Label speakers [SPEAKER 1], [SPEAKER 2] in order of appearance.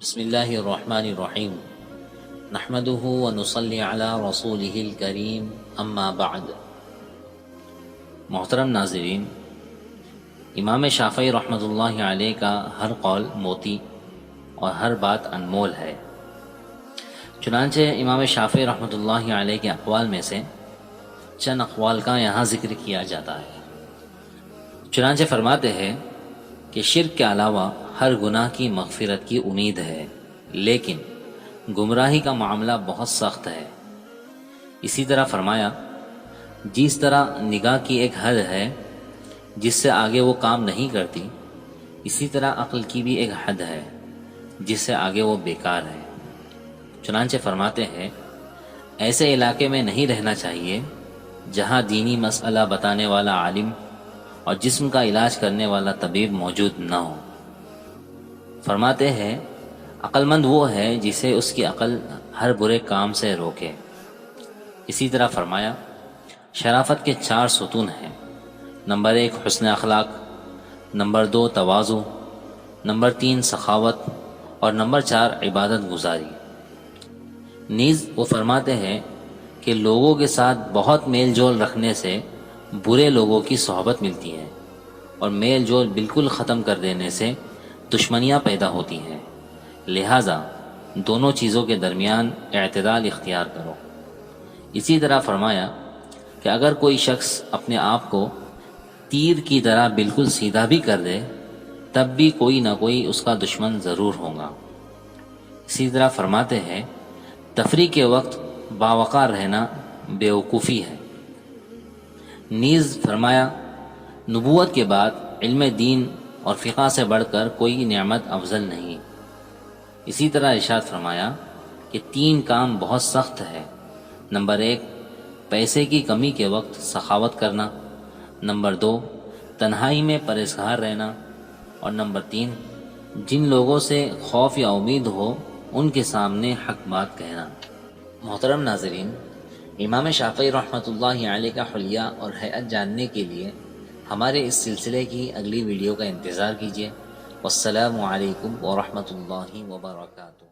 [SPEAKER 1] بسم اللہ الرحمن الرحیم نحمده ونصلی علی رسوله الکریم اما بعد۔ محترم ناظرین، امام شافعی رحمۃ اللہ علیہ کا ہر قول موتی اور ہر بات انمول ہے۔ چنانچہ امام شافعی رحمۃ اللہ علیہ کے اقوال میں سے چند اقوال کا یہاں ذکر کیا جاتا ہے۔ چنانچہ فرماتے ہیں کہ شرک کے علاوہ ہر گناہ کی مغفرت کی امید ہے، لیکن گمراہی کا معاملہ بہت سخت ہے۔ اسی طرح فرمایا، جس طرح نگاہ کی ایک حد ہے جس سے آگے وہ کام نہیں کرتی، اسی طرح عقل کی بھی ایک حد ہے جس سے آگے وہ بیکار ہے۔ چنانچہ فرماتے ہیں، ایسے علاقے میں نہیں رہنا چاہیے جہاں دینی مسئلہ بتانے والا عالم اور جسم کا علاج کرنے والا طبیب موجود نہ ہو۔ فرماتے ہیں، عقل مند وہ ہے جسے اس کی عقل ہر برے کام سے روکے۔ اسی طرح فرمایا، شرافت کے 4 ستون ہیں۔ نمبر 1 حسن اخلاق، نمبر 2 تواضع، نمبر 3 سخاوت اور نمبر 4 عبادت گزاری۔ نیز وہ فرماتے ہیں کہ لوگوں کے ساتھ بہت میل جول رکھنے سے برے لوگوں کی صحبت ملتی ہے، اور میل جول بالکل ختم کر دینے سے دشمنیاں پیدا ہوتی ہیں۔ لہٰذا دونوں چیزوں کے درمیان اعتدال اختیار کرو۔ اسی طرح فرمایا کہ اگر کوئی شخص اپنے آپ کو تیر کی طرح بالکل سیدھا بھی کر دے، تب بھی کوئی نہ کوئی اس کا دشمن ضرور ہوگا۔ اسی طرح فرماتے ہیں، تفریح کے وقت باوقار رہنا بیوقوفی ہے۔ نیز فرمایا، نبوت کے بعد علم دین اور فقہ سے بڑھ کر کوئی نعمت افضل نہیں۔ اسی طرح ارشاد فرمایا کہ 3 کام بہت سخت ہے۔ نمبر 1 پیسے کی کمی کے وقت سخاوت کرنا، نمبر 2 تنہائی میں پرہیزگار رہنا، اور نمبر 3 جن لوگوں سے خوف یا امید ہو ان کے سامنے حق بات کہنا۔ محترم ناظرین، امام شافعی رحمۃ اللہ علیہ کا حلیہ اور ہیئت جاننے کے لیے ہمارے اس سلسلے کی اگلی ویڈیو کا انتظار کیجیے۔ والسلام علیکم ورحمۃ اللہ وبرکاتہ۔